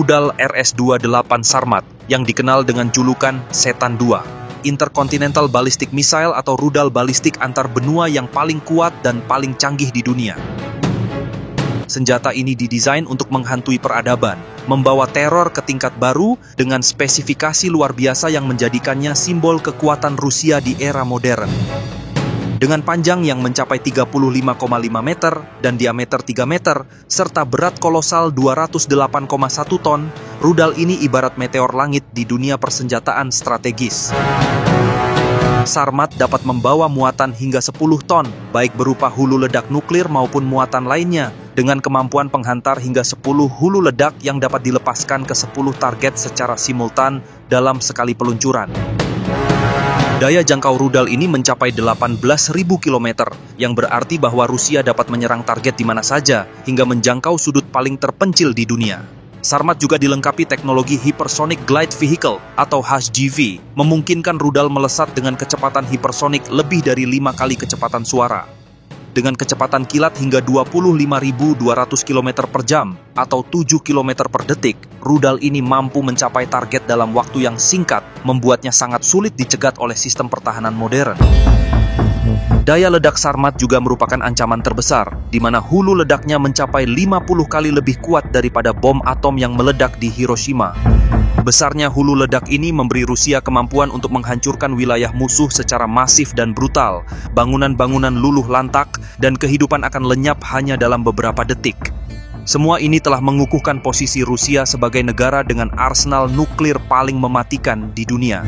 rudal RS-28 Sarmat yang dikenal dengan julukan Setan II, Intercontinental Ballistic Missile atau rudal balistik antar benua yang paling kuat dan paling canggih di dunia. Senjata ini didesain untuk menghantui peradaban, membawa teror ke tingkat baru dengan spesifikasi luar biasa yang menjadikannya simbol kekuatan Rusia di era modern. Dengan panjang yang mencapai 35,5 meter dan diameter 3 meter, serta berat kolosal 208,1 ton, rudal ini ibarat meteor langit di dunia persenjataan strategis. Sarmat dapat membawa muatan hingga 10 ton, baik berupa hulu ledak nuklir maupun muatan lainnya, dengan kemampuan penghantar hingga 10 hulu ledak yang dapat dilepaskan ke 10 target secara simultan dalam sekali peluncuran. Daya jangkau rudal ini mencapai 18.000 km, yang berarti bahwa Rusia dapat menyerang target di mana saja, hingga menjangkau sudut paling terpencil di dunia. Sarmat juga dilengkapi teknologi Hypersonic Glide Vehicle atau HGV, memungkinkan rudal melesat dengan kecepatan hipersonik lebih dari 5 kali kecepatan suara. Dengan kecepatan kilat hingga 25.200 km per jam atau 7 km per detik, rudal ini mampu mencapai target dalam waktu yang singkat, membuatnya sangat sulit dicegat oleh sistem pertahanan modern. Daya ledak Sarmat juga merupakan ancaman terbesar, di mana hulu ledaknya mencapai 50 kali lebih kuat daripada bom atom yang meledak di Hiroshima. Besarnya hulu ledak ini memberi Rusia kemampuan untuk menghancurkan wilayah musuh secara masif dan brutal. Bangunan-bangunan luluh lantak dan kehidupan akan lenyap hanya dalam beberapa detik. Semua ini telah mengukuhkan posisi Rusia sebagai negara dengan arsenal nuklir paling mematikan di dunia.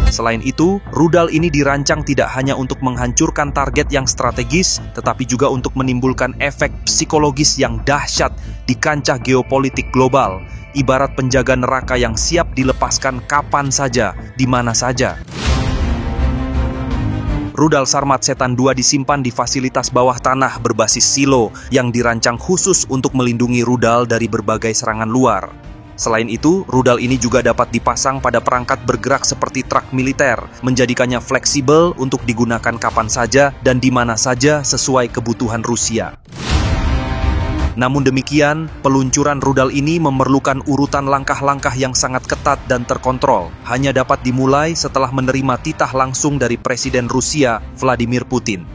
Selain itu, rudal ini dirancang tidak hanya untuk menghancurkan target yang strategis, tetapi juga untuk menimbulkan efek psikologis yang dahsyat di kancah geopolitik global, ibarat penjaga neraka yang siap dilepaskan kapan saja, di mana saja. Rudal Sarmat Setan II disimpan di fasilitas bawah tanah berbasis silo yang dirancang khusus untuk melindungi rudal dari berbagai serangan luar. Selain itu, rudal ini juga dapat dipasang pada perangkat bergerak seperti truk militer, menjadikannya fleksibel untuk digunakan kapan saja dan di mana saja sesuai kebutuhan Rusia. Namun demikian, peluncuran rudal ini memerlukan urutan langkah-langkah yang sangat ketat dan terkontrol. Hanya dapat dimulai setelah menerima titah langsung dari Presiden Rusia, Vladimir Putin.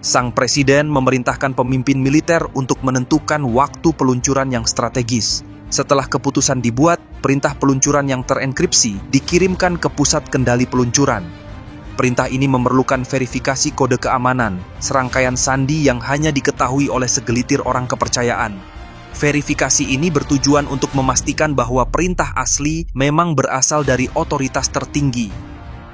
Sang presiden memerintahkan pemimpin militer untuk menentukan waktu peluncuran yang strategis. Setelah keputusan dibuat, perintah peluncuran yang terenkripsi dikirimkan ke pusat kendali peluncuran. Perintah ini memerlukan verifikasi kode keamanan, serangkaian sandi yang hanya diketahui oleh segelitir orang kepercayaan. Verifikasi ini bertujuan untuk memastikan bahwa perintah asli memang berasal dari otoritas tertinggi.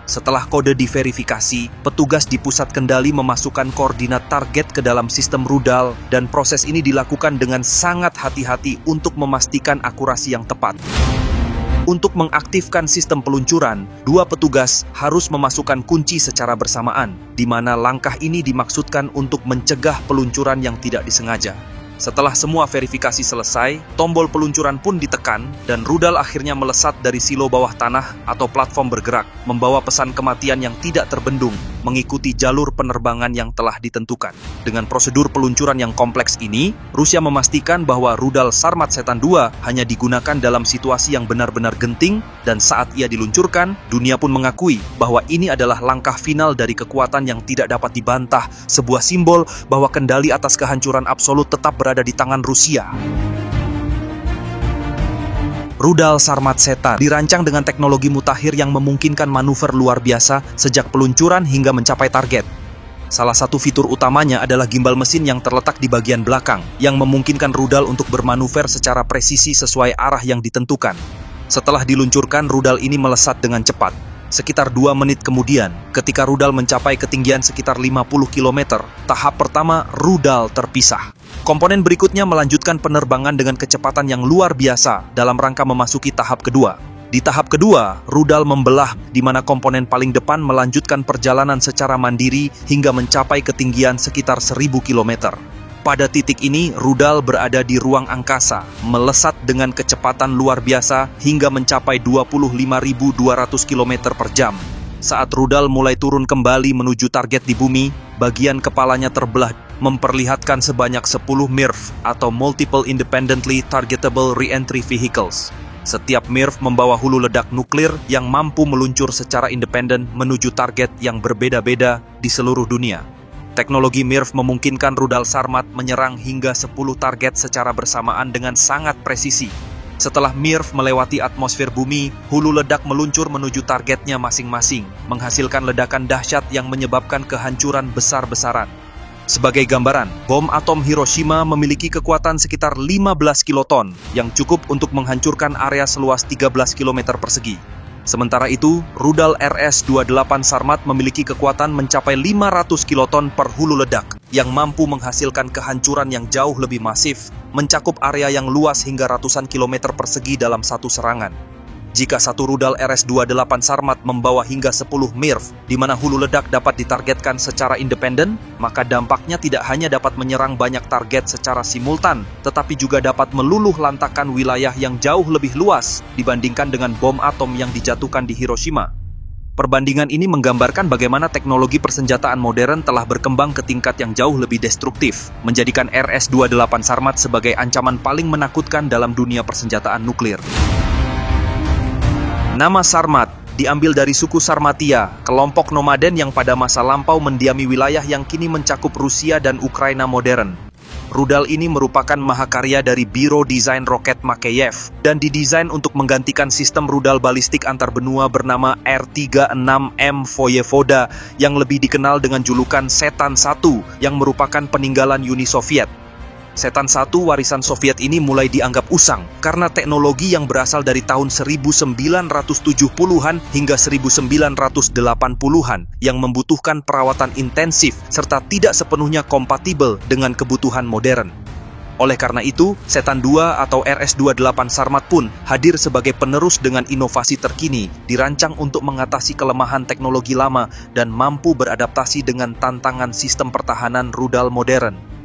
Setelah kode diverifikasi, petugas di pusat kendali memasukkan koordinat target ke dalam sistem rudal, dan proses ini dilakukan dengan sangat hati-hati untuk memastikan akurasi yang tepat. Untuk mengaktifkan sistem peluncuran, dua petugas harus memasukkan kunci secara bersamaan, di mana langkah ini dimaksudkan untuk mencegah peluncuran yang tidak disengaja. Setelah semua verifikasi selesai, tombol peluncuran pun ditekan dan rudal akhirnya melesat dari silo bawah tanah atau platform bergerak, membawa pesan kematian yang tidak terbendung, mengikuti jalur penerbangan yang telah ditentukan. Dengan prosedur peluncuran yang kompleks ini, Rusia memastikan bahwa rudal Sarmat Setan II hanya digunakan dalam situasi yang benar-benar genting, dan saat ia diluncurkan, dunia pun mengakui bahwa ini adalah langkah final dari kekuatan yang tidak dapat dibantah, sebuah simbol bahwa kendali atas kehancuran absolut tetap berada di tangan Rusia. Rudal Sarmat Setan dirancang dengan teknologi mutakhir yang memungkinkan manuver luar biasa sejak peluncuran hingga mencapai target. Salah satu fitur utamanya adalah gimbal mesin yang terletak di bagian belakang, yang memungkinkan rudal untuk bermanuver secara presisi sesuai arah yang ditentukan. Setelah diluncurkan, rudal ini melesat dengan cepat. Sekitar 2 menit kemudian, ketika rudal mencapai ketinggian sekitar 50 km, tahap pertama rudal terpisah. Komponen berikutnya melanjutkan penerbangan dengan kecepatan yang luar biasa dalam rangka memasuki tahap kedua. Di tahap kedua, rudal membelah di mana komponen paling depan melanjutkan perjalanan secara mandiri hingga mencapai ketinggian sekitar 1000 km. Pada titik ini, rudal berada di ruang angkasa, melesat dengan kecepatan luar biasa hingga mencapai 25.200 km per jam. Saat rudal mulai turun kembali menuju target di bumi, bagian kepalanya terbelah memperlihatkan sebanyak 10 MIRV atau Multiple Independently Targetable Re-entry Vehicles. Setiap MIRV membawa hulu ledak nuklir yang mampu meluncur secara independen menuju target yang berbeda-beda di seluruh dunia. Teknologi MIRV memungkinkan rudal Sarmat menyerang hingga 10 target secara bersamaan dengan sangat presisi. Setelah MIRV melewati atmosfer bumi, hulu ledak meluncur menuju targetnya masing-masing, menghasilkan ledakan dahsyat yang menyebabkan kehancuran besar-besaran. Sebagai gambaran, bom atom Hiroshima memiliki kekuatan sekitar 15 kiloton yang cukup untuk menghancurkan area seluas 13 km persegi. Sementara itu, rudal RS-28 Sarmat memiliki kekuatan mencapai 500 kiloton per hulu ledak yang mampu menghasilkan kehancuran yang jauh lebih masif, mencakup area yang luas hingga ratusan kilometer persegi dalam satu serangan. Jika satu rudal RS-28 Sarmat membawa hingga 10 MIRV, di mana hulu ledak dapat ditargetkan secara independen, maka dampaknya tidak hanya dapat menyerang banyak target secara simultan, tetapi juga dapat meluluh lantakan wilayah yang jauh lebih luas dibandingkan dengan bom atom yang dijatuhkan di Hiroshima. Perbandingan ini menggambarkan bagaimana teknologi persenjataan modern telah berkembang ke tingkat yang jauh lebih destruktif, menjadikan RS-28 Sarmat sebagai ancaman paling menakutkan dalam dunia persenjataan nuklir. Nama Sarmat diambil dari suku Sarmatia, kelompok nomaden yang pada masa lampau mendiami wilayah yang kini mencakup Rusia dan Ukraina modern. Rudal ini merupakan mahakarya dari Biro Desain Roket Makeyev dan didesain untuk menggantikan sistem rudal balistik antar benua bernama R-36M Voyevoda yang lebih dikenal dengan julukan Setan 1 yang merupakan peninggalan Uni Soviet. Setan 1 warisan Soviet ini mulai dianggap usang karena teknologi yang berasal dari tahun 1970-an hingga 1980-an yang membutuhkan perawatan intensif serta tidak sepenuhnya kompatibel dengan kebutuhan modern. Oleh karena itu, Setan 2 atau RS-28 Sarmat pun hadir sebagai penerus dengan inovasi terkini, dirancang untuk mengatasi kelemahan teknologi lama dan mampu beradaptasi dengan tantangan sistem pertahanan rudal modern.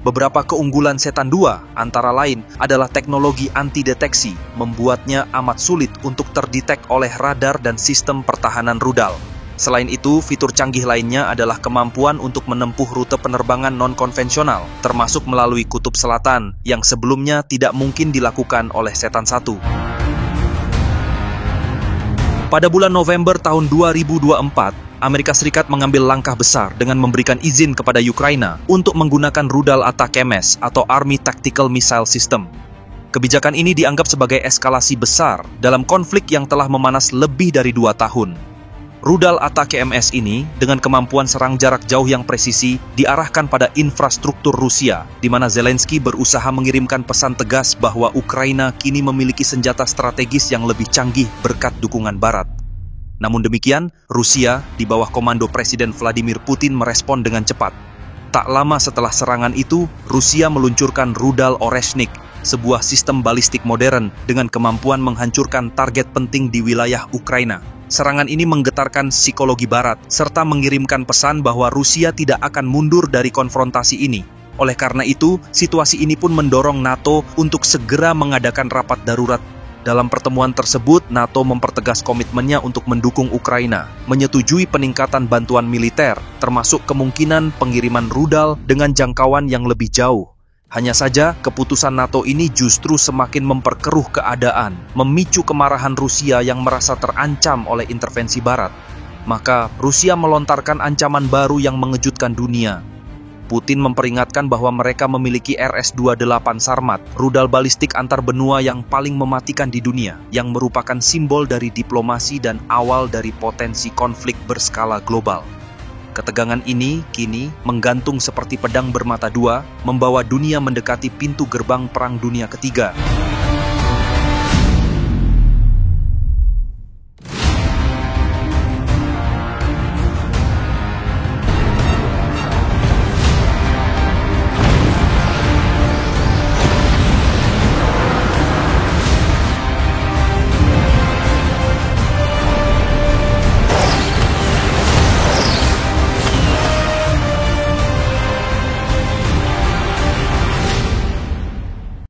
Beberapa keunggulan Setan 2 antara lain adalah teknologi anti-deteksi, membuatnya amat sulit untuk terdetek oleh radar dan sistem pertahanan rudal. Selain itu, fitur canggih lainnya adalah kemampuan untuk menempuh rute penerbangan non-konvensional, termasuk melalui Kutub Selatan, yang sebelumnya tidak mungkin dilakukan oleh Setan 1. Pada bulan November tahun 2024, Amerika Serikat mengambil langkah besar dengan memberikan izin kepada Ukraina untuk menggunakan rudal ATACMS atau Army Tactical Missile System. Kebijakan ini dianggap sebagai eskalasi besar dalam konflik yang telah memanas lebih dari 2 tahun. Rudal ATACMS ini dengan kemampuan serang jarak jauh yang presisi diarahkan pada infrastruktur Rusia, di mana Zelensky berusaha mengirimkan pesan tegas bahwa Ukraina kini memiliki senjata strategis yang lebih canggih berkat dukungan Barat. Namun demikian, Rusia di bawah komando Presiden Vladimir Putin merespon dengan cepat. Tak lama setelah serangan itu, Rusia meluncurkan rudal Oreshnik, sebuah sistem balistik modern dengan kemampuan menghancurkan target penting di wilayah Ukraina. Serangan ini menggetarkan psikologi Barat, serta mengirimkan pesan bahwa Rusia tidak akan mundur dari konfrontasi ini. Oleh karena itu, situasi ini pun mendorong NATO untuk segera mengadakan rapat darurat. Dalam pertemuan tersebut, NATO mempertegas komitmennya untuk mendukung Ukraina, menyetujui peningkatan bantuan militer, termasuk kemungkinan pengiriman rudal dengan jangkauan yang lebih jauh. Hanya saja, keputusan NATO ini justru semakin memperkeruh keadaan, memicu kemarahan Rusia yang merasa terancam oleh intervensi Barat. Maka, Rusia melontarkan ancaman baru yang mengejutkan dunia. Putin memperingatkan bahwa mereka memiliki RS-28 Sarmat, rudal balistik antar benua yang paling mematikan di dunia, yang merupakan simbol dari diplomasi dan awal dari potensi konflik berskala global. Ketegangan ini kini menggantung seperti pedang bermata dua, membawa dunia mendekati pintu gerbang Perang Dunia Ketiga.